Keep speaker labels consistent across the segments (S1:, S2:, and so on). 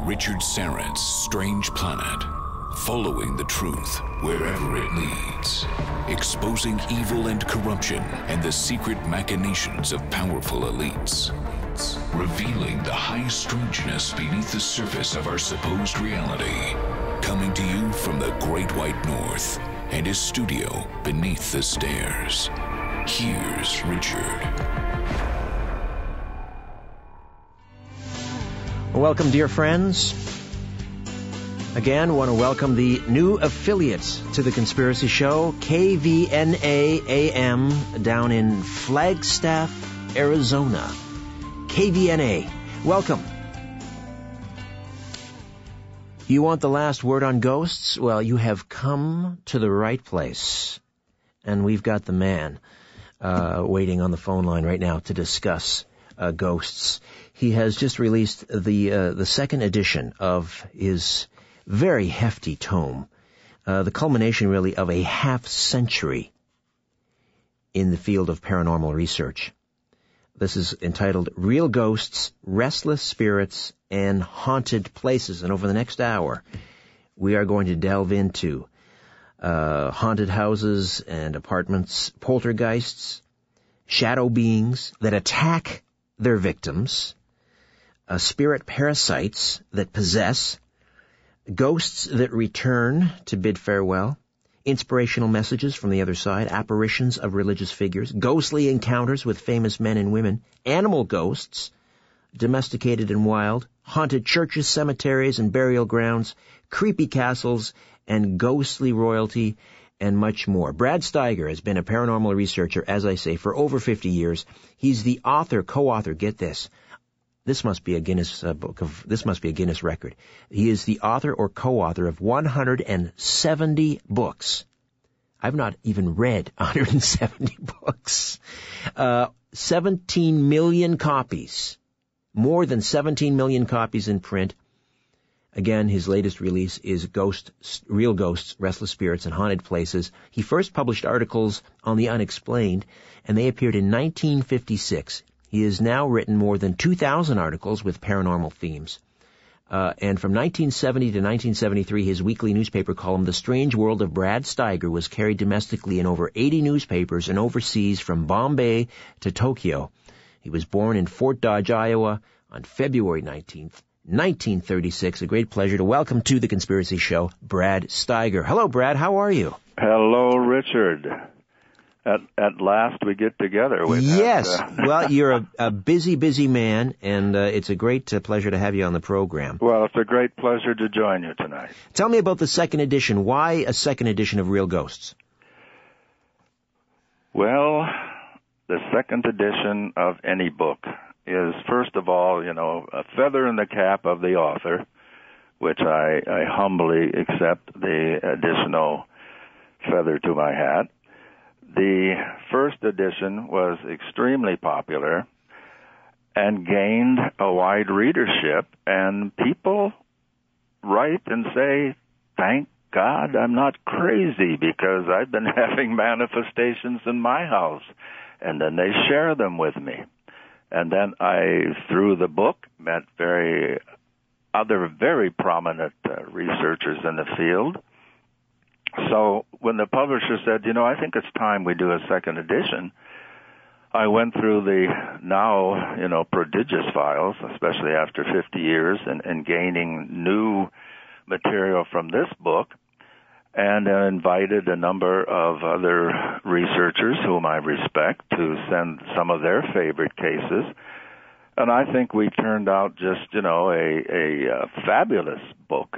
S1: Richard Syrett's Strange Planet. Following the truth wherever it leads. Exposing evil and corruption and the secret machinations of powerful elites. Revealing the high strangeness beneath the surface of our supposed reality. Coming to you from the Great White North and his studio beneath the stairs. Here's Richard.
S2: Welcome, dear friends. Again, want to welcome the new affiliate to the Conspiracy Show, KVNA AM, down in Flagstaff, Arizona. KVNA, welcome. You want the last word on ghosts? Well, you have come to the right place. And we've got the man waiting on the phone line right now to discuss ghosts. He has just released the second edition of his very hefty tome, the culmination really of a half-century in the field of paranormal research. This is entitled Real Ghosts, Restless Spirits, and Haunted Places. And over the next hour, we are going to delve into haunted houses and apartments, poltergeists, shadow beings that attack their victims, spirit parasites that possess, ghosts that return to bid farewell, inspirational messages from the other side, apparitions of religious figures, ghostly encounters with famous men and women, animal ghosts, domesticated and wild, haunted churches, cemeteries, and burial grounds, creepy castles, and ghostly royalty, and much more. Brad Steiger has been a paranormal researcher, as I say, for over 50 years. He's the co-author, get this. This must be a Guinness record. He is the author or co-author of 170 books. I've not even read 170 books. 17 million copies. More than 17 million copies in print. Again, his latest release is Real Ghosts, Restless Spirits, and Haunted Places. He first published articles on the unexplained, and they appeared in 1956. He has now written more than 2,000 articles with paranormal themes. And from 1970 to 1973, his weekly newspaper column, The Strange World of Brad Steiger, was carried domestically in over 80 newspapers and overseas from Bombay to Tokyo. He was born in Fort Dodge, Iowa, on February 19th, 1936. A great pleasure to welcome to The Conspiracy Show, Brad Steiger. Hello, Brad. How are you?
S3: Hello, Richard. At last we get together.
S2: Yes. Well, you're a busy man, and it's a great pleasure to have you on the program.
S3: Well, it's a great pleasure to join you tonight.
S2: Tell me about the second edition. Why a second edition of Real Ghosts?
S3: Well, the second edition of any book is, first of all, a feather in the cap of the author, which I humbly accept the additional feather to my hat. The first edition was extremely popular and gained a wide readership, and people write and say, thank God I'm not crazy because I've been having manifestations in my house, and then they share them with me. And then I, through the book, met other very prominent researchers in the field. So when the publisher said, I think it's time we do a second edition, I went through the now, prodigious files, especially after 50 years, and gaining new material from this book, and invited a number of other researchers whom I respect to send some of their favorite cases. And I think we turned out just, a fabulous book.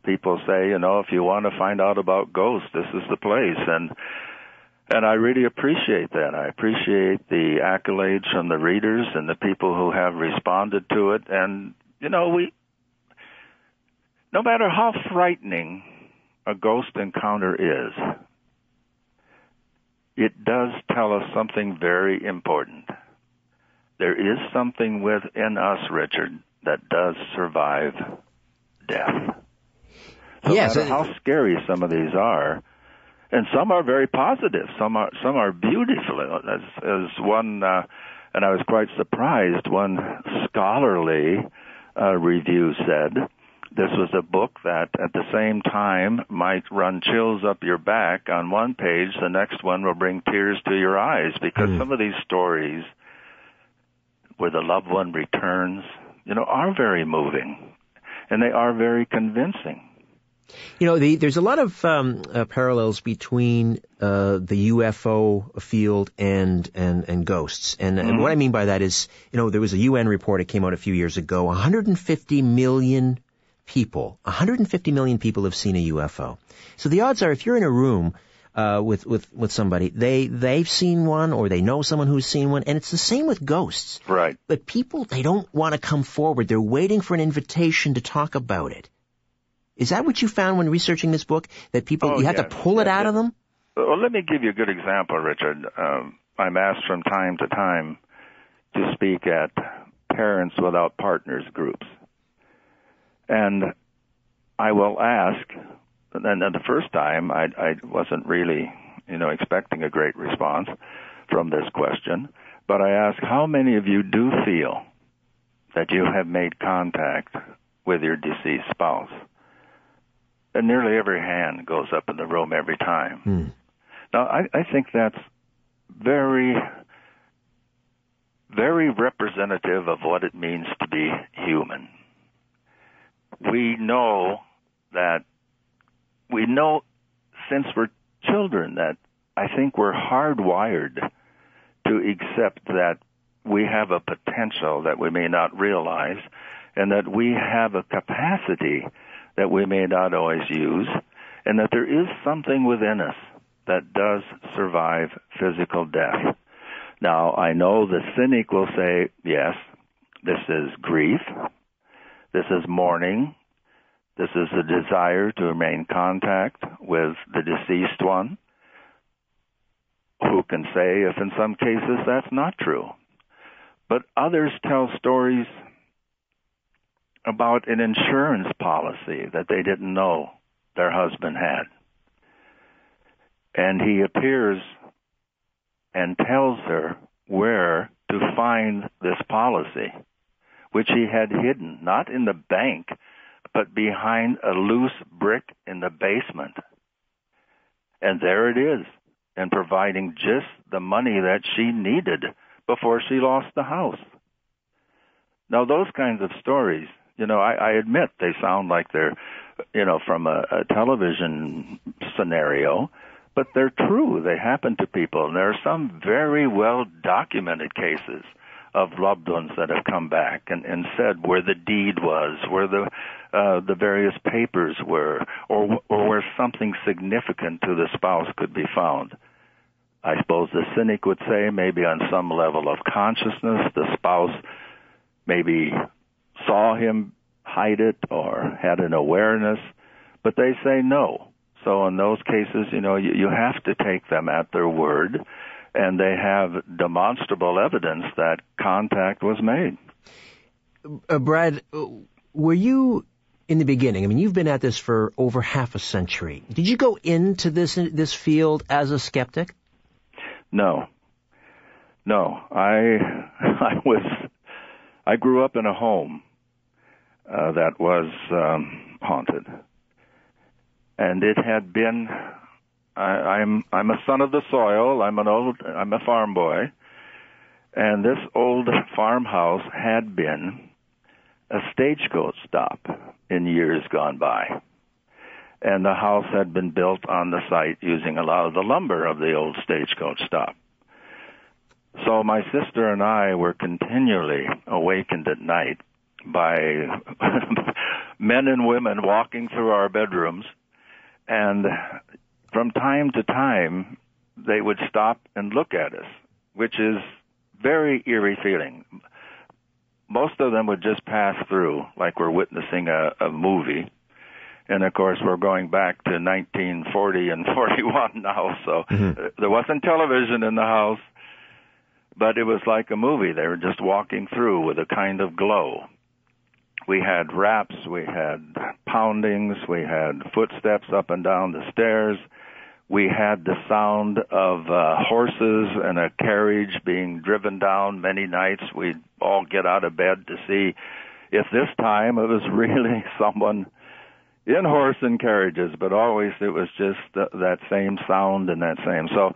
S3: People say, if you want to find out about ghosts, this is the place. And I really appreciate that. I appreciate the accolades from the readers and the people who have responded to it. And, no matter how frightening a ghost encounter is, it does tell us something very important. There is something within us, Richard, that does survive death. No matter how scary some of these are, and some are very positive, some are beautiful. As one, and I was quite surprised, one scholarly review said this was a book that at the same time might run chills up your back on one page, the next one will bring tears to your eyes, because some of these stories where the loved one returns, are very moving, and they are very convincing.
S2: There's a lot of parallels between the UFO field and ghosts. And what I mean by that is, there was a UN report that came out a few years ago. 150 million people have seen a UFO. So the odds are, if you're in a room with somebody, they've seen one, or they know someone who's seen one, and it's the same with ghosts.
S3: Right.
S2: But people, they don't want to come forward. They're waiting for an invitation to talk about it. Is that what you found when researching this book, that people, you have to pull it out of them?
S3: Well, let me give you a good example, Richard. I'm asked from time to time to speak at Parents Without Partners groups. And I will ask, and then the first time I wasn't really, expecting a great response from this question, but I ask, how many of you do feel that you have made contact with your deceased spouse? And nearly every hand goes up in the room every time. Now, I think that's very, very representative of what it means to be human. We know since we're children that I think we're hardwired to accept that we have a potential that we may not realize, and that we have a capacity that we may not always use, and that there is something within us that does survive physical death. Now, I know the cynic will say, yes, this is grief, this is mourning, this is a desire to remain in contact with the deceased one. Who can say if in some cases that's not true? But others tell stories about an insurance policy that they didn't know their husband had. And he appears and tells her where to find this policy, which he had hidden, not in the bank, but behind a loose brick in the basement. And there it is, and providing just the money that she needed before she lost the house. Now, those kinds of stories, I admit they sound like they're, from a television scenario, but they're true. They happen to people. And there are some very well-documented cases of loved ones that have come back and said where the deed was, where the various papers were, or where something significant to the spouse could be found. I suppose the cynic would say maybe on some level of consciousness, the spouse maybe saw him hide it or had an awareness, but they say no. So in those cases, you have to take them at their word, and they have demonstrable evidence that contact was made.
S2: Brad, were you in the beginning? I mean, you've been at this for over half a century. Did you go into this field as a skeptic?
S3: No. I grew up in a home that was haunted, and it had been. I'm a son of the soil. I'm a farm boy, and this old farmhouse had been a stagecoach stop in years gone by, and the house had been built on the site using a lot of the lumber of the old stagecoach stop. So my sister and I were continually awakened at night by men and women walking through our bedrooms, and from time to time they would stop and look at us, which is very eerie feeling. Most of them would just pass through like we're witnessing a movie. And, of course, we're going back to 1940 and 41 now, so there wasn't television in the house, but it was like a movie. They were just walking through with a kind of glow. We had raps, we had poundings, we had footsteps up and down the stairs. We had the sound of horses and a carriage being driven down. Many nights we'd all get out of bed to see if this time it was really someone in horse and carriages, but always it was just that same sound and that same. So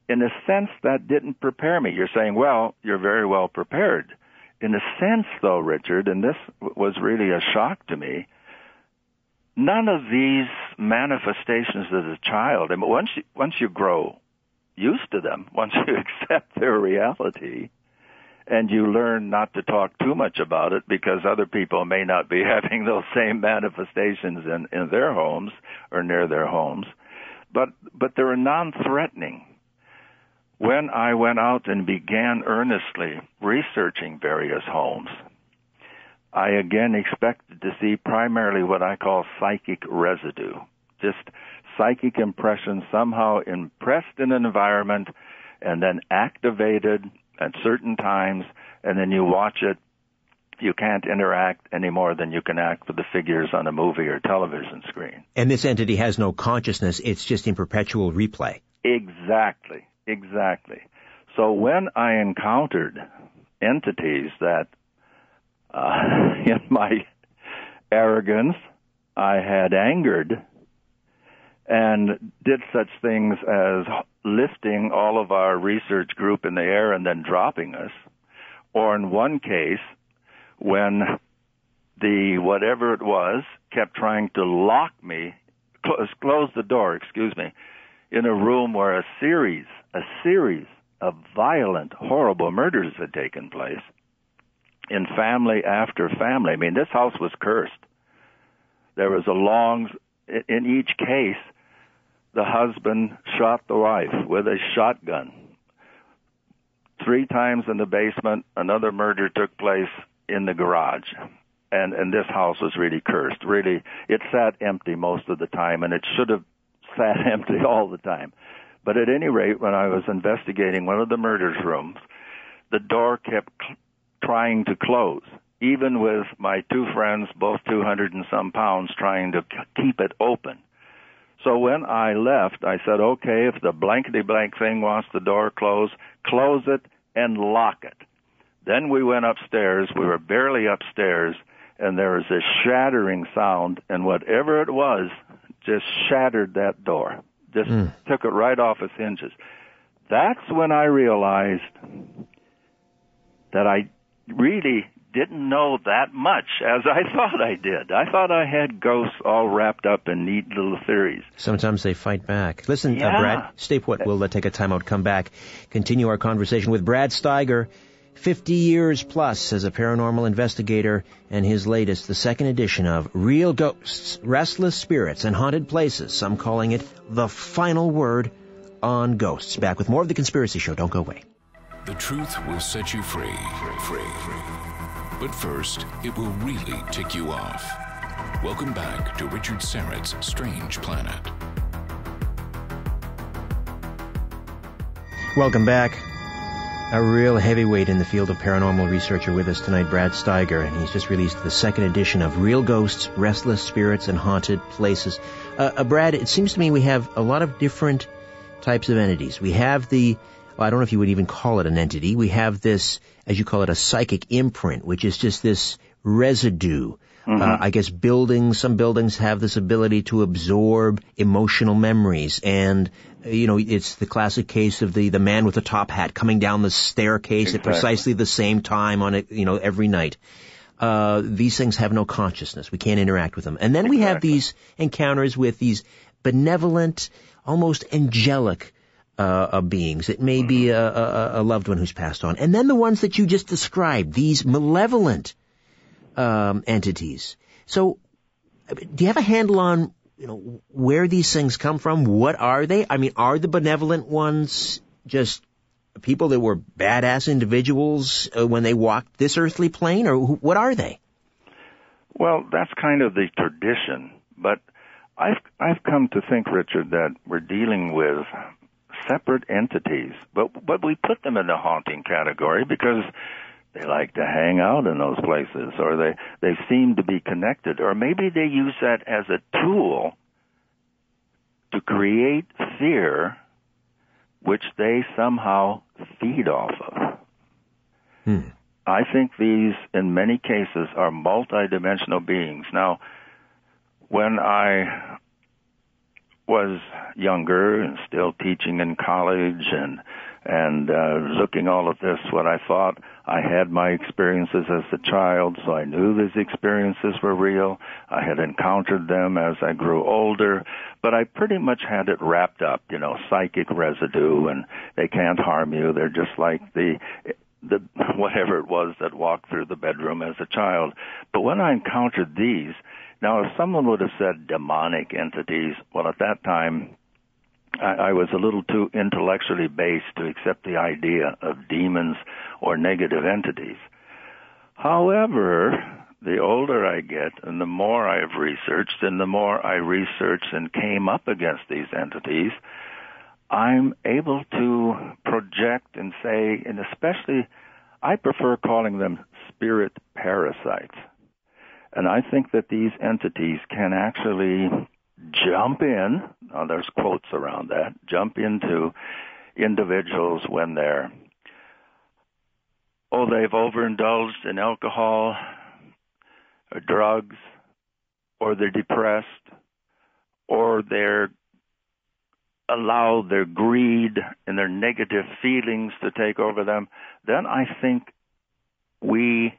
S3: in a sense, that didn't prepare me. You're saying, well, you're very well prepared. In a sense, though, Richard, and this was really a shock to me, none of these manifestations as a child, I mean, once you grow used to them, once you accept their reality, and you learn not to talk too much about it because other people may not be having those same manifestations in their homes or near their homes, but they were non-threatening. When I went out and began earnestly researching various homes, I again expected to see primarily what I call psychic residue, just psychic impressions somehow impressed in an environment and then activated at certain times, and then you watch it. You can't interact any more than you can act with the figures on a movie or television screen.
S2: And this entity has no consciousness. It's just in perpetual replay.
S3: Exactly. So when I encountered entities that, in my arrogance, I had angered and did such things as lifting all of our research group in the air and then dropping us, or in one case, when the whatever it was kept trying to lock me, close the door, in a room where a series of violent, horrible murders had taken place in family after family. I mean, this house was cursed. There was in each case, the husband shot the wife with a shotgun. 3 times in the basement, another murder took place in the garage. And this house was really cursed. Really, it sat empty most of the time, and it should have sat empty all the time. But at any rate, when I was investigating one of the murder's rooms, the door kept trying to close, even with my 2 friends, both 200 and some pounds, trying to keep it open. So when I left, I said, okay, if the blankety-blank thing wants the door closed, close it and lock it. Then we went upstairs. We were barely upstairs, and there was this shattering sound, and whatever it was just shattered that door, just took it right off its hinges. That's when I realized that I really didn't know that much as I thought I did. I thought I had ghosts all wrapped up in neat little theories.
S2: Sometimes they fight back. Listen, Brad, stay put. We'll take a time out, come back, continue our conversation with Brad Steiger, 50 years plus as a paranormal investigator, and his latest, the second edition of Real Ghosts, Restless Spirits, and Haunted Places. Some calling it the final word on ghosts. Back with more of The Conspiracy Show. Don't go away.
S1: The truth will set you free. But first, it will really tick you off. Welcome back to Richard Syrett's Strange Planet.
S2: Welcome back. A real heavyweight in the field of paranormal researcher with us tonight, Brad Steiger, and he's just released the second edition of Real Ghosts, Restless Spirits, and Haunted Places. Brad, it seems to me we have a lot of different types of entities. We have I don't know if you would even call it an entity. We have this, as you call it, a psychic imprint, which is just this residue. I guess some buildings have this ability to absorb emotional memories. And, it's the classic case of the man with the top hat coming down the staircase at precisely the same time on it, every night. These things have no consciousness. We can't interact with them. And then we have these encounters with these benevolent, almost angelic beings. It may be a loved one who's passed on. And then the ones that you just described, these malevolent entities. So, do you have a handle on, where these things come from? What are they? I mean, are the benevolent ones just people that were badass individuals when they walked this earthly plane, or what are they?
S3: Well, that's kind of the tradition, but I've come to think, Richard, that we're dealing with separate entities, but we put them in the haunting category because they like to hang out in those places, or they seem to be connected, or maybe they use that as a tool to create fear, which they somehow feed off of. I think these, in many cases, are multidimensional beings. Now, when I was younger and still teaching in college and looking all of this, what I thought, I had my experiences as a child, so I knew these experiences were real. I had encountered them as I grew older, but I pretty much had it wrapped up, psychic residue, and they can't harm you. They're just like the whatever it was that walked through the bedroom as a child. But when I encountered these, now if someone would have said demonic entities, well, at that time, I was a little too intellectually based to accept the idea of demons or negative entities. However, the older I get and the more I've researched and the more I researched and came up against these entities, I'm able to project and say, and especially, I prefer calling them spirit parasites. And I think that these entities can actually jump in, there's quotes around that, jump into individuals when they've overindulged in alcohol or drugs, or they're depressed, or they're allow their greed and their negative feelings to take over them, then I think we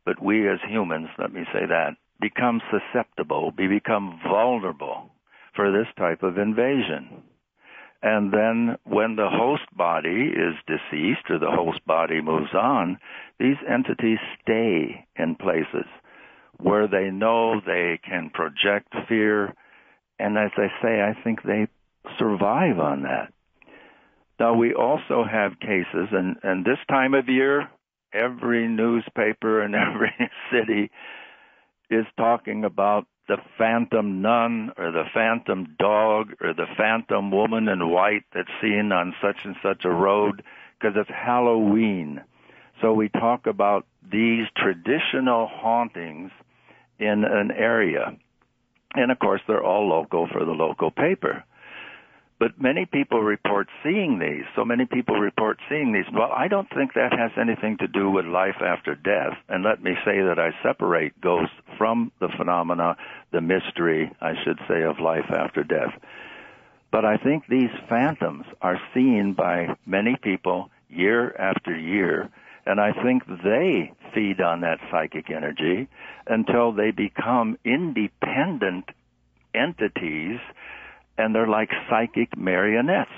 S3: as humans, let me say that, become susceptible, we become vulnerable for this type of invasion. And then when the host body is deceased or the host body moves on, these entities stay in places where they know they can project fear. And as I say, I think they survive on that. Now, we also have cases, and this time of year, every newspaper in every city is talking about the phantom nun or the phantom dog or the phantom woman in white that's seen on such and such a road because it's Halloween. So we talk about these traditional hauntings in an area. And, of course, they're all local for the local paper. But many people report seeing these. So many people report seeing these. Well, I don't think that has anything to do with life after death. And let me say that I separate ghosts from the phenomena, the mystery, I should say, of life after death. But I think these phantoms are seen by many people year after year. And I think they feed on that psychic energy until they become independent entities, and they're like psychic marionettes.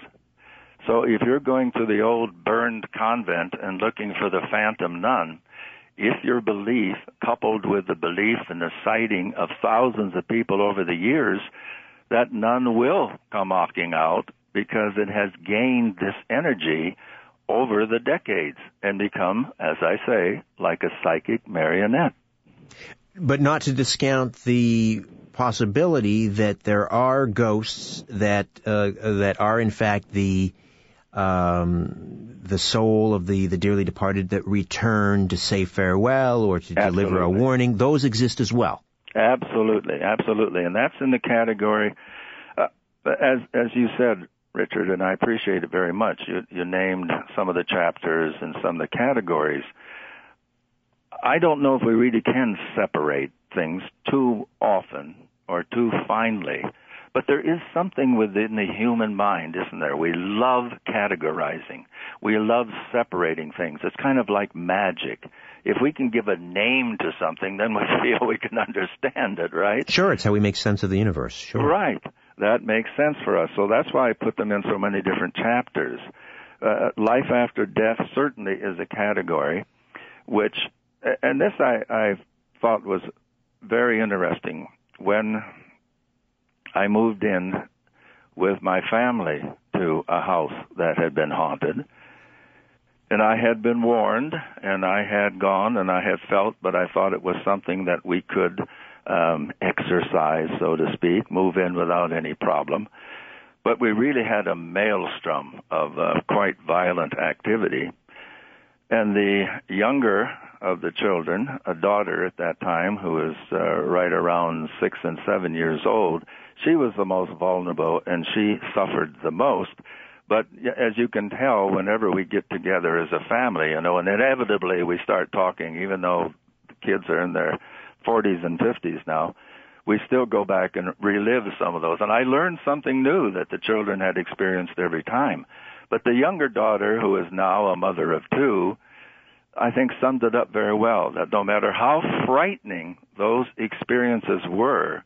S3: So if you're going to the old burned convent and looking for the phantom nun, if your belief, coupled with the belief and the sighting of thousands of people over the years, that nun will come walking out because it has gained this energy over the decades and become, as I say, like a psychic marionette.
S2: But not to discount the possibility that there are ghosts that are in fact the soul of the dearly departed that return to say farewell or to deliver a warning. Those exist as well. Absolutely,
S3: and that's in the category, as you said, Richard, and I appreciate it very much. You named some of the chapters and some of the categories. I don't know if we really can separate things too often or too finely, but there is something within the human mind, isn't there? We love categorizing. We love separating things. It's kind of like magic. If we can give a name to something, then we feel we can understand it, right?
S2: Sure, it's how we make sense of the universe. Sure.
S3: Right. That makes sense for us. So that's why I put them in so many different chapters. Life after death certainly is a category which, and this I thought was very interesting. When I moved in with my family to a house that had been haunted, and I had been warned, and I had gone, and I had felt, but I thought it was something that we could exercise, so to speak, move in without any problem. But we really had a maelstrom of quite violent activity. And the younger of the children, a daughter at that time who was right around 6 and 7 years old, she was the most vulnerable and she suffered the most. But as you can tell, whenever we get together as a family, and inevitably we start talking, even though the kids are in their 40s and 50s now, we still go back and relive some of those. And I learned something new that the children had experienced every time. But the younger daughter, who is now a mother of two, I think summed it up very well, that no matter how frightening those experiences were,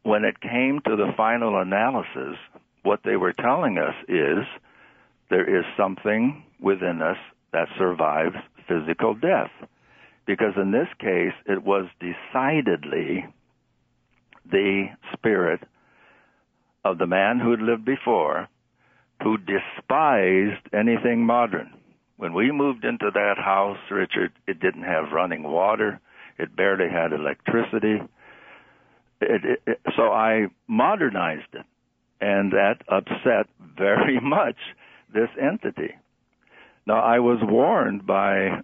S3: when it came to the final analysis, what they were telling us is there is something within us that survives physical death. Because in this case, it was decidedly the spirit of the man who had lived before, who despised anything modern. When we moved into that house, Richard, it didn't have running water. It barely had electricity. So I modernized it, and that upset very much this entity. Now, I was warned by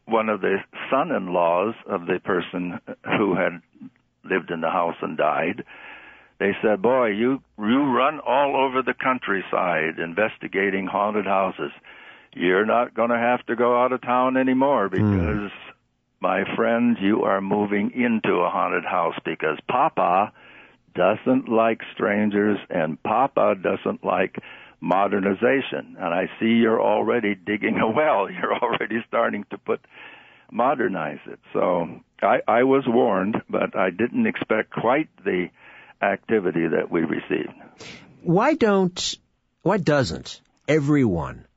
S3: one of the son-in-laws of the person who had lived in the house and died. They said, boy, you run all over the countryside investigating haunted houses. You're not going to have to go out of town anymore because, my friend, you are moving into a haunted house because Papa doesn't like strangers and Papa doesn't like modernization. And I see you're already digging a well. You're already starting to modernize it. So I was warned, but I didn't expect quite the activity that we received.
S2: Why doesn't everyone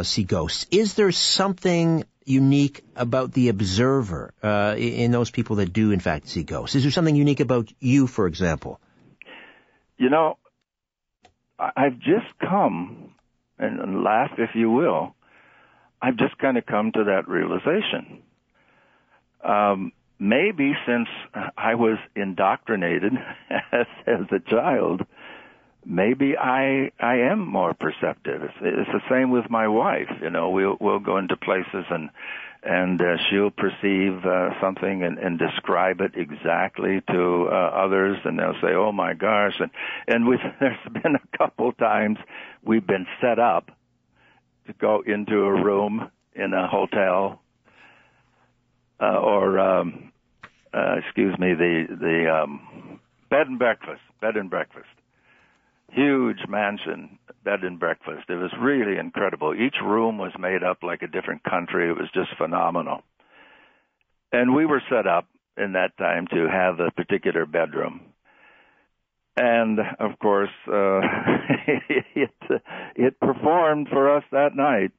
S2: see ghosts? Is there something unique about the observer in those people that do, in fact, see ghosts? Is there something unique about you, for example?
S3: I've just come, and laugh if you will, I've just kind of come to that realization. Maybe since I was indoctrinated as a child, maybe I am more perceptive. It's the same with my wife. We'll go into places and she'll perceive something and describe it exactly to others, and they'll say, "Oh my gosh!" And there's been a couple times we've been set up to go into a room in a hotel the bed and breakfast. Huge mansion, bed and breakfast. It was really incredible. Each room was made up like a different country. It was just phenomenal. And we were set up in that time to have a particular bedroom. And, of course, it performed for us that night.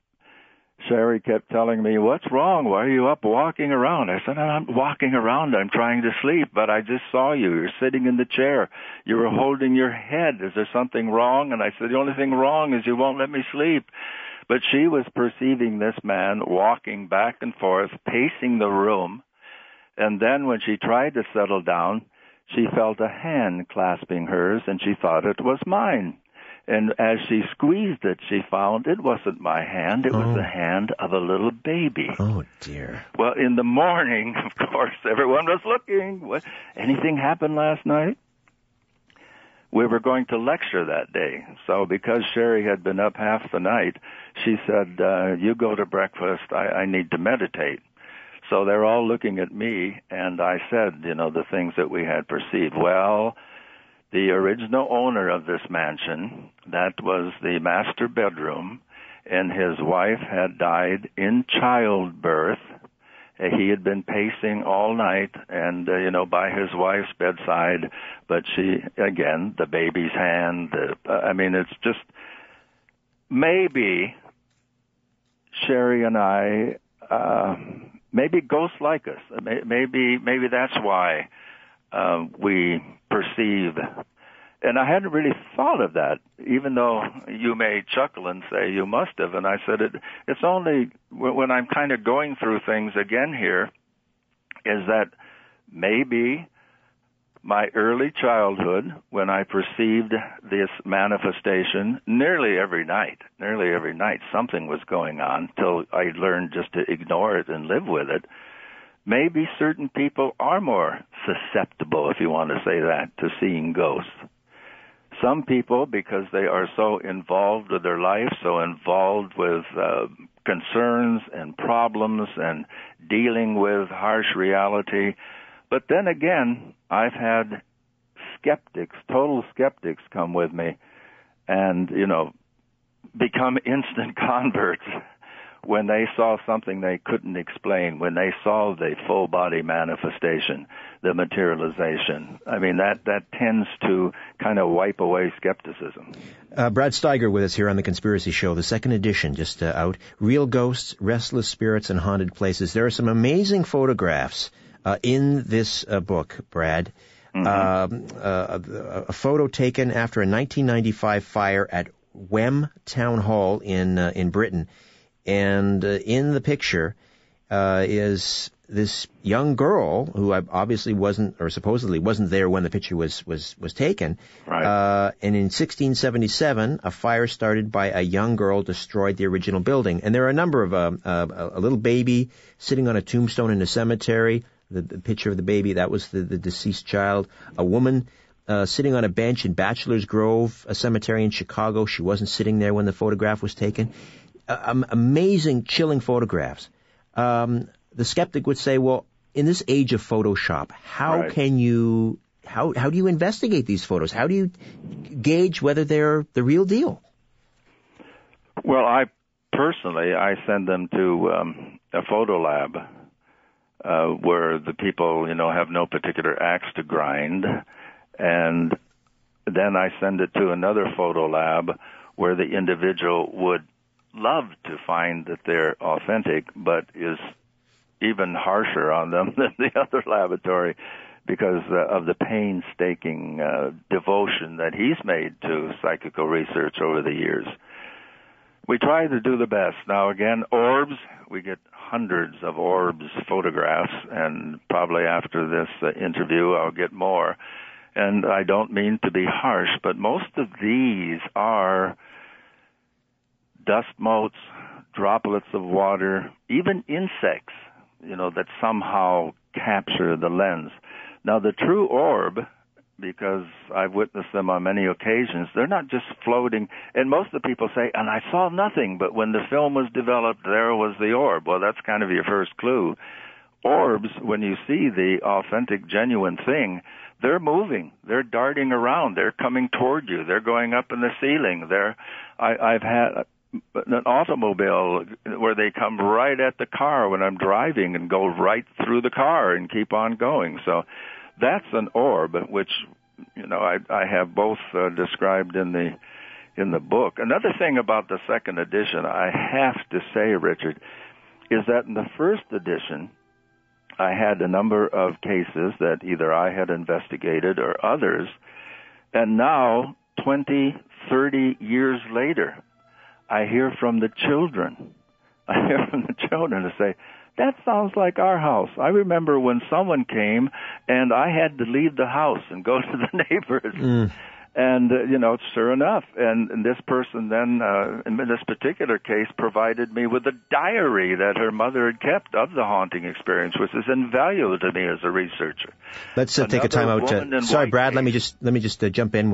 S3: Sherry kept telling me, "What's wrong? Why are you up walking around?" I said, "I'm walking around. I'm trying to sleep, but I just saw you. You're sitting in the chair. You were holding your head. Is there something wrong?" And I said, "The only thing wrong is you won't let me sleep." But she was perceiving this man walking back and forth, pacing the room. And then when she tried to settle down, she felt a hand clasping hers, and she thought it was mine. And as she squeezed it, she found it wasn't my hand. It was the hand of a little baby.
S2: Oh, dear.
S3: Well, in the morning, of course, everyone was looking. Anything happened last night? We were going to lecture that day. So because Sherry had been up half the night, she said, "You go to breakfast. I need to meditate." So they're all looking at me, and I said, the things that we had perceived. Well, the original owner of this mansion, that was the master bedroom, and his wife had died in childbirth. He had been pacing all night and, by his wife's bedside, but she, again, the baby's hand, it's just, maybe Sherry and I, maybe ghosts like us. Maybe that's why we perceive. And I hadn't really thought of that, even though you may chuckle and say you must have. And I said it's only when I'm kind of going through things again here, is that maybe my early childhood, when I perceived this manifestation nearly every night, something was going on till I learned just to ignore it and live with it. Maybe certain people are more susceptible, if you want to say that, to seeing ghosts. some people, because they are so involved with their life, so involved with concerns and problems and dealing with harsh reality. But then again, I've had skeptics, total skeptics, come with me and, become instant converts when they saw something they couldn't explain, when they saw the full body manifestation, the materialization. I mean, that tends to kind of wipe away skepticism.
S2: Brad Steiger with us here on The Conspiracy Show, the second edition just out. Real Ghosts, Restless Spirits, and Haunted Places. There are some amazing photographs in this book, Brad. Mm-hmm. A photo taken after a 1995 fire at Wem Town Hall in Britain. And in the picture is this young girl who obviously wasn't, or supposedly wasn't there when the picture was taken.
S3: Right.
S2: And in 1677, a fire started by a young girl destroyed the original building. And there are a number of a little baby sitting on a tombstone in a cemetery. The picture of the baby, that was the deceased child. A woman sitting on a bench in Bachelor's Grove, a cemetery in Chicago. She wasn't sitting there when the photograph was taken. Amazing, chilling photographs. The skeptic would say, well, in this age of Photoshop, how
S3: Right.
S2: can you, how do you investigate these photos? How do you gauge whether they're the real deal?
S3: Well, I send them to a photo lab where the people, have no particular axe to grind. And then I send it to another photo lab where the individual would love to find that they're authentic, but is even harsher on them than the other laboratory because of the painstaking devotion that he's made to psychical research over the years. We try to do the best. Now, again, orbs, we get hundreds of orbs photographs, and probably after this interview I'll get more. And I don't mean to be harsh, but most of these are dust motes, droplets of water, even insects, that somehow capture the lens. Now, the true orb, because I've witnessed them on many occasions, they're not just floating. And most of the people say, and I saw nothing, but when the film was developed, there was the orb. Well, that's kind of your first clue. Orbs, when you see the authentic, genuine thing, they're moving. They're darting around. They're coming toward you. They're going up in the ceiling. I've had an automobile where they come right at the car when I'm driving and go right through the car and keep on going. So that's an orb, which I have both described in the book. Another thing about the second edition, I have to say, Richard, is that in the first edition, I had a number of cases that either I had investigated or others, and now, 20, 30 years later, I hear from the children. I hear from the children to say, that sounds like our house. I remember when someone came and I had to leave the house and go to the neighbors. And, sure enough. And this person then, in this particular case, provided me with a diary that her mother had kept of the haunting experience, which is invaluable to me as a researcher.
S2: Let's take a time out. Sorry, Brad, let me just jump in.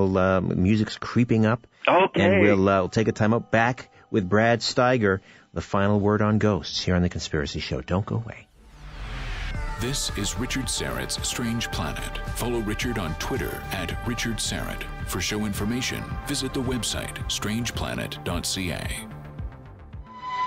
S2: Music's creeping up.
S3: Okay.
S2: And we'll take a time out. Back with Brad Steiger, the final word on ghosts here on The Conspiracy Show. Don't go away.
S1: This is Richard Syrett's Strange Planet. Follow Richard on Twitter @Richard Syrett. For show information, visit the website strangeplanet.ca.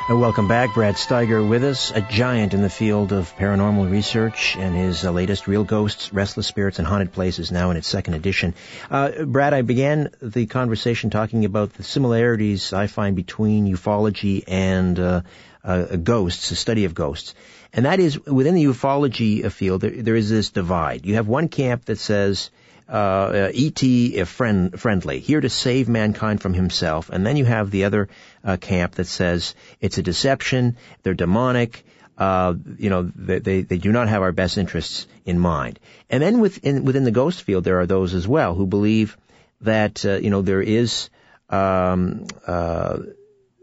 S2: And welcome back. Brad Steiger with us, a giant in the field of paranormal research, and his latest, Real Ghosts, Restless Spirits, and Haunted Places, now in its second edition. Brad, I began the conversation talking about the similarities I find between ufology and ghosts, the study of ghosts. And that is, within the ufology field, there is this divide. You have one camp that says, E.T. friendly, here to save mankind from himself. And then you have the other camp that says it's a deception, they're demonic, they do not have our best interests in mind. And then within the ghost field, there are those as well who believe that, there is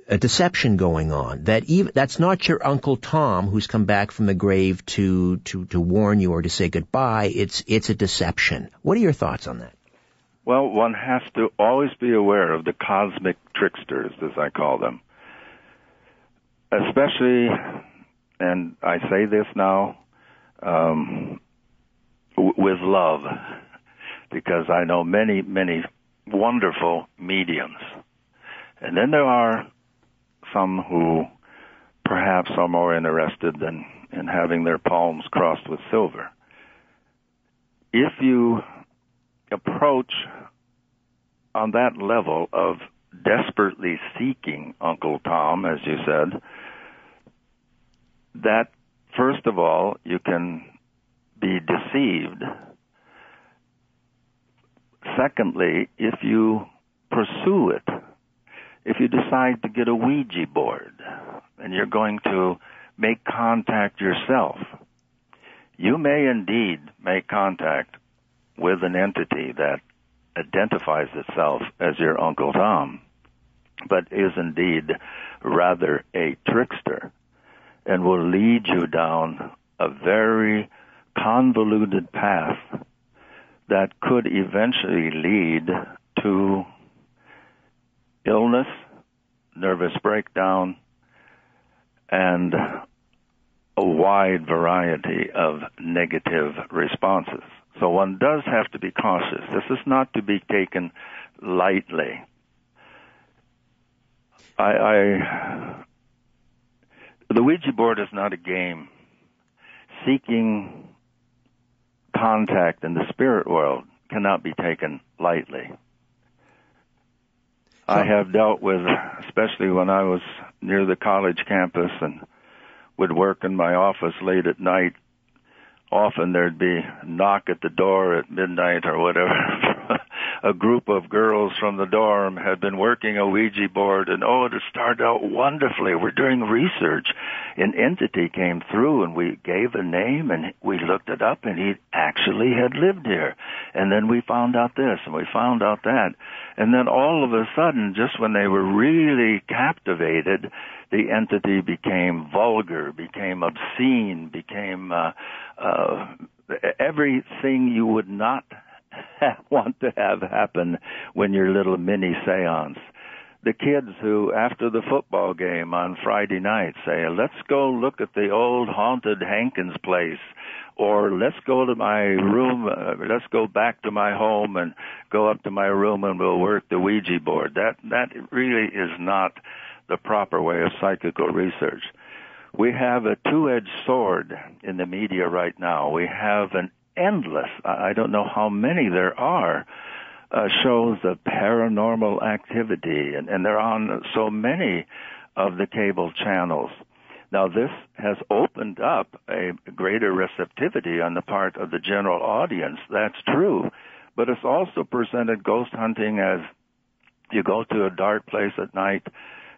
S2: a deception going on, that's not your Uncle Tom who's come back from the grave to warn you or to say goodbye. It's a deception. What are your thoughts on that?
S3: Well, one has to always be aware of the cosmic tricksters, as I call them. Especially, and I say this now, with love, because I know many, many wonderful mediums. And then there are some who perhaps are more interested in having their palms crossed with silver. If you approach on that level of desperately seeking Uncle Tom, as you said, that, first of all, you can be deceived. Secondly, if you pursue it, if you decide to get a Ouija board and you're going to make contact yourself, you may indeed make contact with an entity that identifies itself as your Uncle Tom, but is indeed rather a trickster and will lead you down a very convoluted path that could eventually lead to illness, nervous breakdown, and a wide variety of negative responses. So one does have to be cautious. This is not to be taken lightly. The Ouija board is not a game. Seeking contact in the spirit world cannot be taken lightly. I have dealt with, especially when I was near the college campus and would work in my office late at night, often there'd be a knock at the door at midnight or whatever. A group of girls from the dorm had been working a Ouija board, and it started out wonderfully. We're doing research. An entity came through, and we gave a name, and we looked it up, and he actually had lived here. And then we found out this, and we found out that. And then all of a sudden, just when they were really captivated, the entity became vulgar, became obscene, became everything you would not want to have happen when your little mini seance. The kids who, after the football game on Friday night, say, let's go look at the old haunted Hankins place, or let's go to my room, let's go back to my home and go up to my room and we'll work the Ouija board. That really is not the proper way of psychical research. We have a two-edged sword in the media right now. We have an endless, I don't know how many there are, shows of paranormal activity, and they're on so many of the cable channels. Now, this has opened up a greater receptivity on the part of the general audience. That's true. But it's also presented ghost hunting as you go to a dark place at night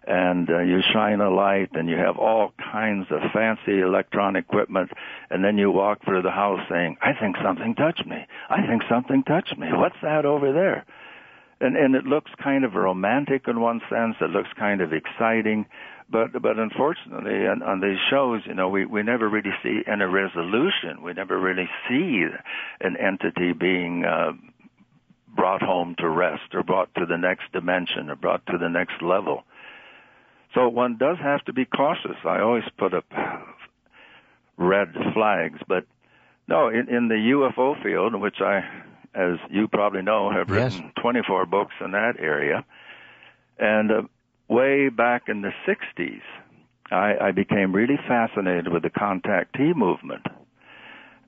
S3: and you shine a light, and you have all kinds of fancy electronic equipment, and then you walk through the house saying, I think something touched me. I think something touched me. What's that over there? And it looks kind of romantic in one sense. It looks kind of exciting. But unfortunately, on these shows, we never really see any resolution. We never really see an entity being brought home to rest or brought to the next dimension or brought to the next level. So one does have to be cautious. I always put up red flags. But no, in the UFO field, in which I, as you probably know, have written 24 books in that area, and way back in the 60s, I became really fascinated with the contactee movement.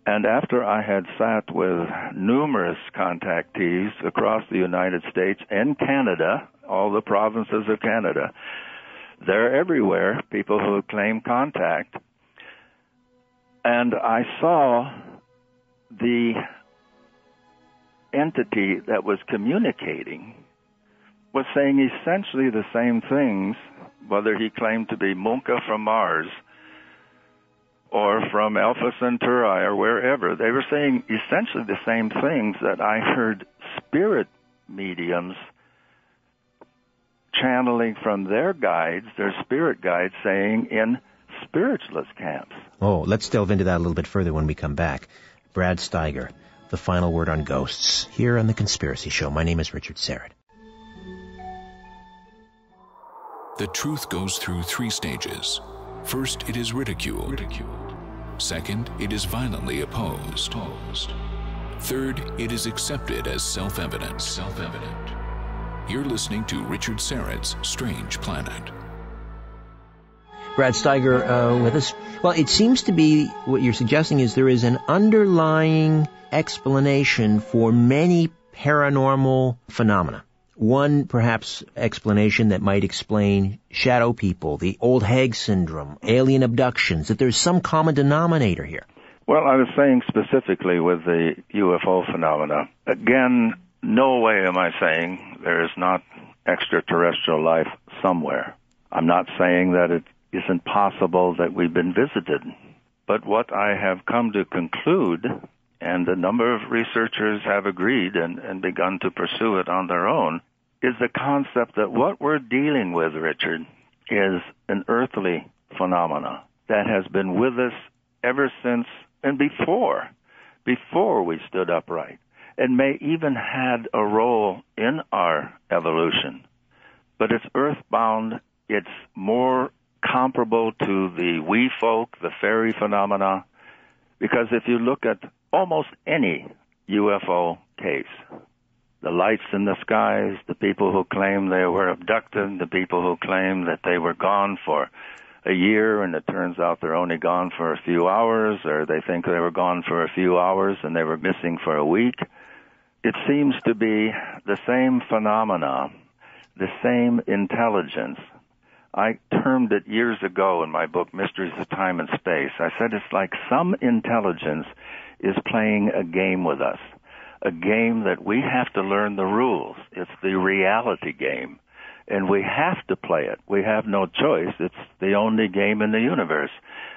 S3: And after I had sat with numerous contactees across the United States and Canada, all the provinces of Canada, they're everywhere, people who claim contact. And I saw the entity that was communicating was saying essentially the same things, whether he claimed to be Munka from Mars or from Alpha Centauri or wherever. They were saying essentially the same things that I heard spirit mediums channeling from their guides, their spirit guides, saying in spiritualist camps.
S2: Oh, let's delve into that a little bit further when we come back. Brad Steiger, the final word on ghosts here on The Conspiracy Show. My name is Richard Serrett.
S1: The truth goes through 3 stages. First, it is ridiculed. Second, it is violently opposed. Third, it is accepted as self-evident. You're listening to Richard Serrett's Strange Planet.
S2: Brad Steiger with us. Well, it seems to be what you're suggesting is there is an underlying explanation for many paranormal phenomena. One, perhaps, explanation that might explain shadow people, the old hag syndrome, alien abductions, that there's some common denominator here.
S3: Well, I was saying specifically with the UFO phenomena, again, no way am I saying there is not extraterrestrial life somewhere. I'm not saying that it isn't possible that we've been visited. But what I have come to conclude, and a number of researchers have agreed and begun to pursue it on their own, is the concept that what we're dealing with, Richard, is an earthly phenomena that has been with us ever since and before we stood upright, and may even had a role in our evolution. But it's earthbound. It's more comparable to the wee folk, the fairy phenomena, because if you look at almost any UFO case, the lights in the skies, the people who claim they were abducted, the people who claim that they were gone for a year and it turns out they're only gone for a few hours, or they think they were gone for a few hours and they were missing for a week. It seems to be the same phenomena, the same intelligence. I termed it years ago in my book, Mysteries of Time and Space. I said it's like some intelligence is playing a game with us, a game that we have to learn the rules. It's the reality game, and we have to play it. We have no choice. It's the only game in the universe,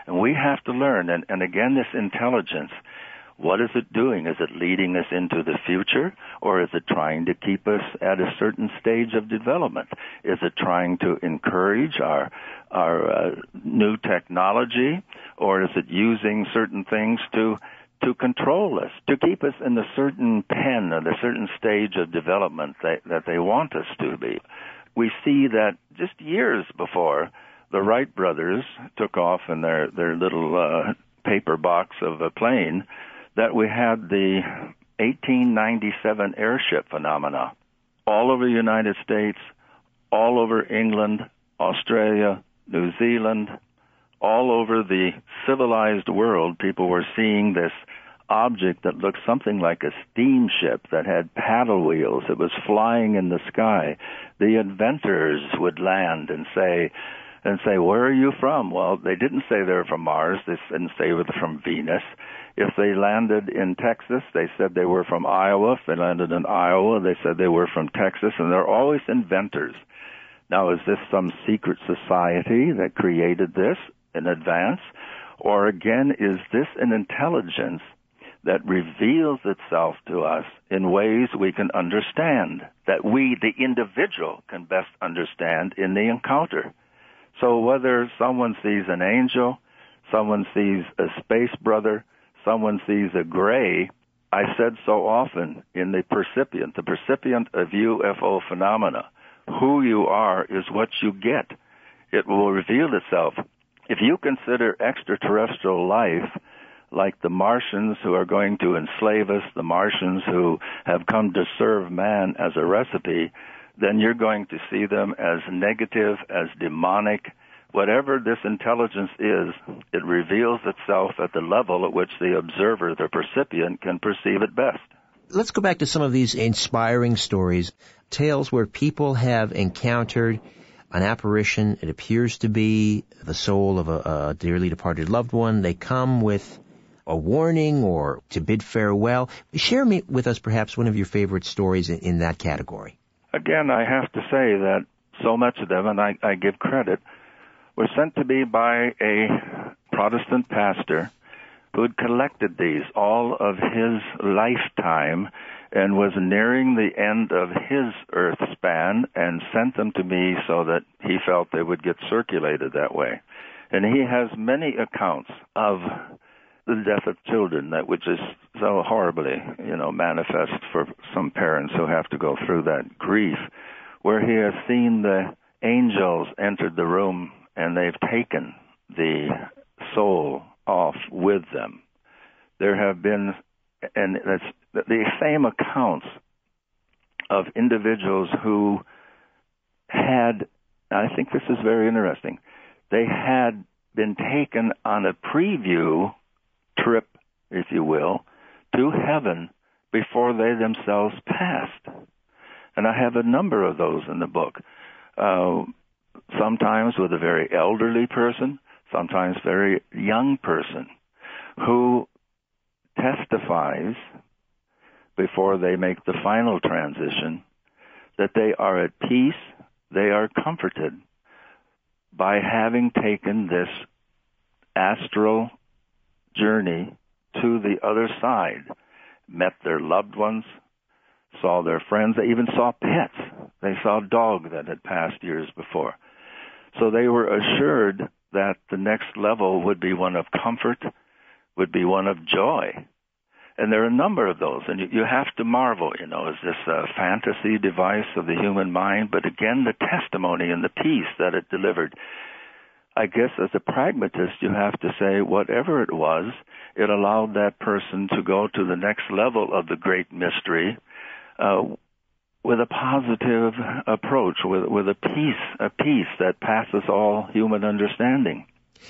S3: and we have to learn. And again, this intelligence, what is it doing? Is it leading us into the future, or is it trying to keep us at a certain stage of development? Is it trying to encourage our new technology, or is it using certain things to control us, to keep us in a certain pen, at a certain stage of development that they want us to be? We see that just years before the Wright brothers took off in their little paper box of a plane, that we had the 1897 airship phenomena all over the United States, all over England, Australia, New Zealand, all over the civilized world. People were seeing this object that looked something like a steamship that had paddle wheels. It was flying in the sky. The inventors would land and say, where are you from? Well, they didn't say they were from Mars. They didn't say they were from Venus. If they landed in Texas, they said they were from Iowa. If they landed in Iowa, they said they were from Texas. And they're always inventors. Now, is this some secret society that created this in advance? Or again, is this an intelligence that reveals itself to us in ways we can understand, that we, the individual, can best understand in the encounter? So whether someone sees an angel, someone sees a space brother, someone sees a gray, I said so often in the percipient of UFO phenomena, who you are is what you get. It will reveal itself. If you consider extraterrestrial life like the Martians who are going to enslave us, the Martians who have come to serve man as a recipe, then you're going to see them as negative, as demonic. Whatever this intelligence is, it reveals itself at the level at which the observer, the percipient, can perceive it best.
S2: Let's go back to some of these inspiring stories, tales where people have encountered an apparition. It appears to be the soul of a dearly departed loved one. They come with a warning or to bid farewell. Share with us perhaps one of your favorite stories in that category.
S3: Again, I have to say that so much of them, and I give credit, were sent to me by a Protestant pastor who had collected these all of his lifetime and was nearing the end of his earth span and sent them to me so that he felt they would get circulated that way. And he has many accounts of the death of children, that which is so horribly, manifest for some parents who have to go through that grief, where he has seen the angels entered the room and they've taken the soul off with them. There have been, and that's the same accounts of individuals who had, I think this is very interesting, they had been taken on a preview trip, if you will, to heaven before they themselves passed. And I have a number of those in the book. Sometimes with a very elderly person, sometimes very young person, who testifies before they make the final transition that they are at peace, they are comforted by having taken this astral journey to the other side, met their loved ones, saw their friends, they even saw pets. They saw a dog that had passed years before. So they were assured that the next level would be one of comfort, would be one of joy. And there are a number of those, and you have to marvel, is this a fantasy device of the human mind? But again, the testimony and the peace that it delivered. I guess as a pragmatist, you have to say whatever it was, it allowed that person to go to the next level of the great mystery with a positive approach, with a peace that passes all human understanding.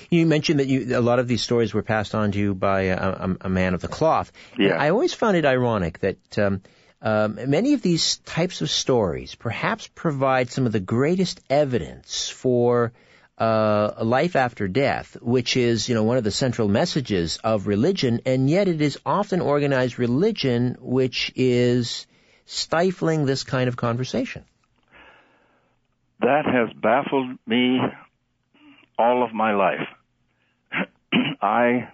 S2: You mentioned that a lot of these stories were passed on to you by a man of the cloth.
S3: Yeah.
S2: I always found it ironic that many of these types of stories perhaps provide some of the greatest evidence for a life after death, which is, one of the central messages of religion, and yet it is often organized religion which is stifling this kind of conversation.
S3: That has baffled me all of my life. I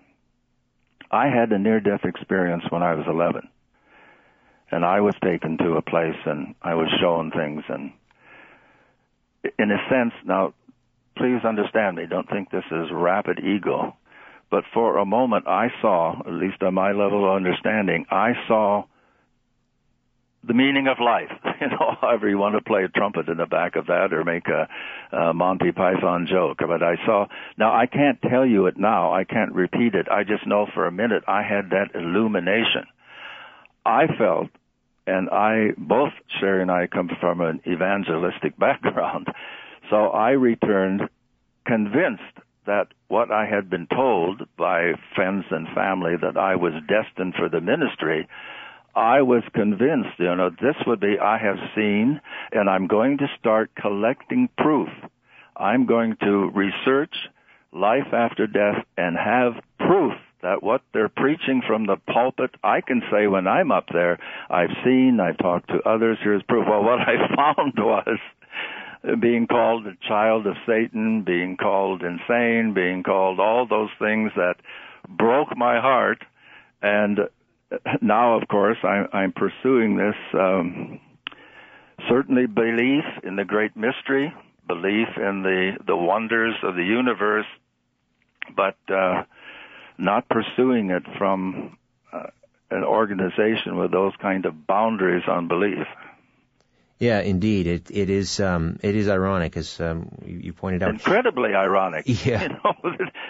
S3: had a near-death experience when I was 11, and I was taken to a place and I was shown things, and in a sense, now please understand me, don't think this is rapid ego, but for a moment I saw, at least on my level of understanding, I saw the meaning of life. However you want to play a trumpet in the back of that or make a Monty Python joke. But I saw, now I can't tell you it now, I can't repeat it, I just know for a minute I had that illumination. I felt, and both Sherry and I come from an evangelistic background, so I returned convinced that what I had been told by friends and family that I was destined for the ministry, I was convinced, this would be, I have seen, and I'm going to start collecting proof. I'm going to research life after death and have proof that what they're preaching from the pulpit, I can say when I'm up there, I've seen, I've talked to others, here's proof. Well, what I found was being called a child of Satan, being called insane, being called all those things that broke my heart. And now, of course, I'm pursuing this, certainly belief in the great mystery, belief in the wonders of the universe, but not pursuing it from an organization with those kind of boundaries on belief.
S2: Yeah, indeed. It is ironic, as you pointed out.
S3: Incredibly ironic.
S2: Yeah.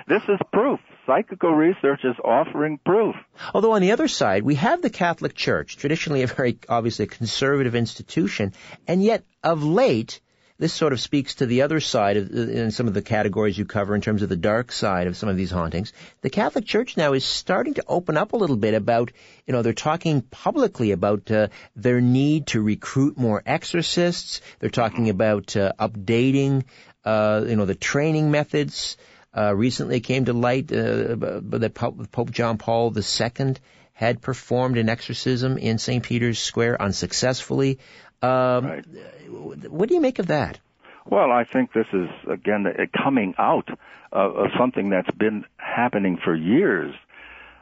S3: This is proof. Psychical research is offering proof.
S2: Although on the other side, we have the Catholic Church, traditionally a very obviously conservative institution, and yet of late, this sort of speaks to the other side in some of the categories you cover in terms of the dark side of some of these hauntings. The Catholic Church now is starting to open up a little bit about, they're talking publicly about their need to recruit more exorcists. They're talking about updating, the training methods. Recently it came to light that Pope John Paul II had performed an exorcism in St. Peter's Square unsuccessfully. Right. What do you make of that?
S3: Well, I think this is, again, a coming out of something that's been happening for years.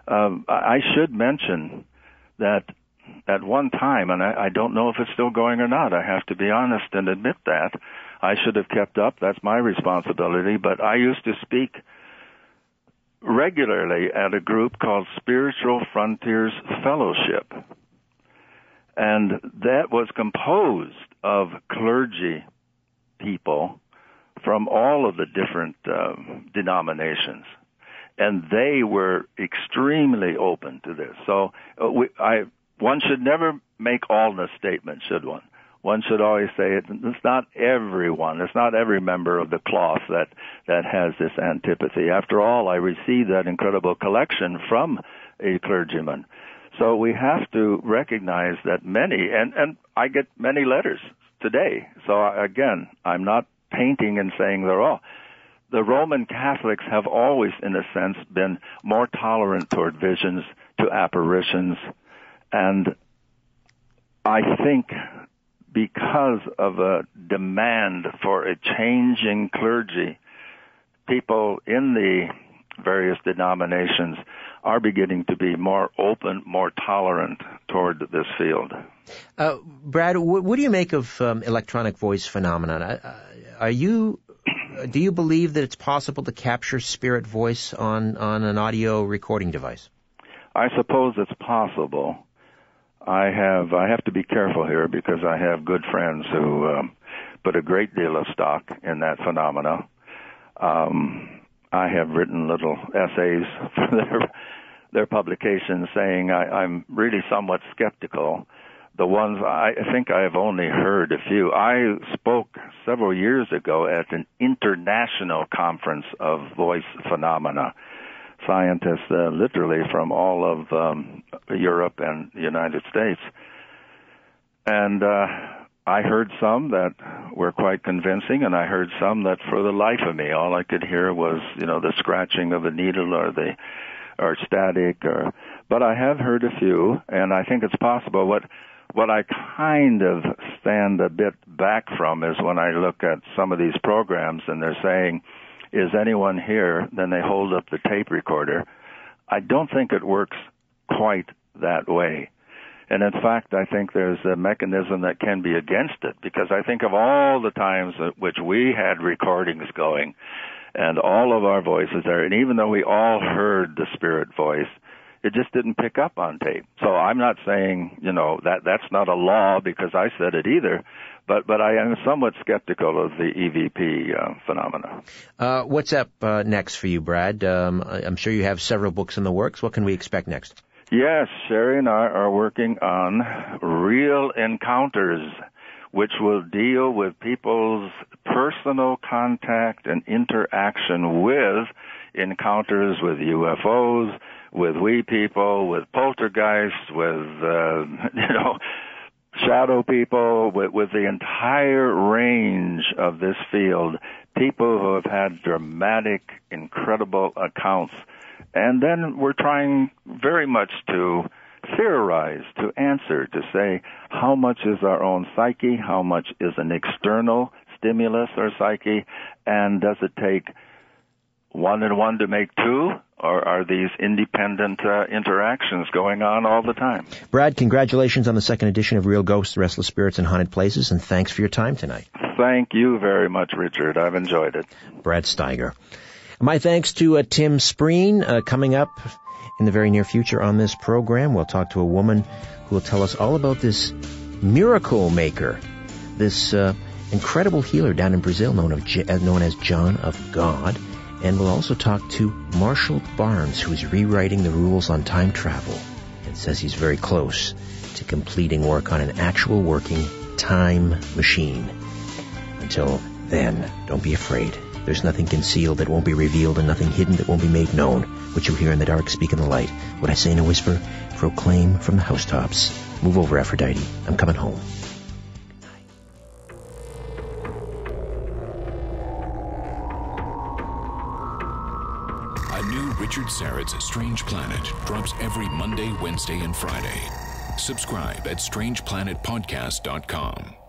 S3: I should mention that at one time, and I don't know if it's still going or not, I have to be honest and admit that. I should have kept up. That's my responsibility. But I used to speak regularly at a group called Spiritual Frontiers Fellowship. And that was composed of clergy people from all of the different denominations. And they were extremely open to this. So one should never make all the statements, should one? One should always say it's not everyone, it's not every member of the cloth that has this antipathy. After all, I received that incredible collection from a clergyman. So we have to recognize that many, and I get many letters today. So again, I'm not painting and saying they're all. The Roman Catholics have always, in a sense, been more tolerant toward visions, to apparitions, and I think because of a demand for a changing clergy, people in the various denominations are beginning to be more open, more tolerant toward this field.
S2: Brad, what do you make of electronic voice phenomenon? Do you believe that it's possible to capture spirit voice on an audio recording device?
S3: I suppose it's possible. I have to be careful here because I have good friends who put a great deal of stock in that phenomena. I have written little essays for their publications saying I'm really somewhat skeptical. The ones I think I have only heard a few. I spoke several years ago at an international conference of voice phenomena. Scientists literally from all of Europe and the United States. And I heard some that were quite convincing, and I heard some that for the life of me, all I could hear was, the scratching of a needle or static. But I have heard a few, and I think it's possible. What I kind of stand a bit back from is when I look at some of these programs and they're saying, is anyone here? Then they hold up the tape recorder. I don't think it works quite that way. And in fact, I think there's a mechanism that can be against it, because I think of all the times at which we had recordings going and all of our voices there, and even though we all heard the spirit voice, it just didn't pick up on tape. So I'm not saying, that's not a law because I said it either, but I am somewhat skeptical of the EVP phenomena.
S2: What's up next for you, Brad? I'm sure you have several books in the works. What can we expect next?
S3: Yes, Sherry and I are working on Real Encounters, which will deal with people's personal contact and interaction with encounters with UFOs, with wee people, with poltergeists, with, shadow people, with the entire range of this field, people who have had dramatic, incredible accounts. And then we're trying very much to theorize, to answer, to say how much is our own psyche, how much is an external stimulus or psyche, and does it take one and one to make two, or are these independent interactions going on all the time?
S2: Brad, congratulations on the second edition of Real Ghosts, Restless Spirits, and Haunted Places, and thanks for your time tonight.
S3: Thank you very much, Richard. I've enjoyed it.
S2: Brad Steiger. My thanks to Tim Spreen. Coming up in the very near future on this program, we'll talk to a woman who will tell us all about this miracle maker, this incredible healer down in Brazil known as John of God. And we'll also talk to Marshall Barnes, who's rewriting the rules on time travel and says he's very close to completing work on an actual working time machine. Until then, don't be afraid. There's nothing concealed that won't be revealed and nothing hidden that won't be made known. What you hear in the dark, speak in the light. What I say in a whisper, proclaim from the housetops. Move over, Aphrodite. I'm coming home.
S1: A new Richard Syrett's Strange Planet drops every Monday, Wednesday, and Friday. Subscribe at StrangePlanetPodcast.com.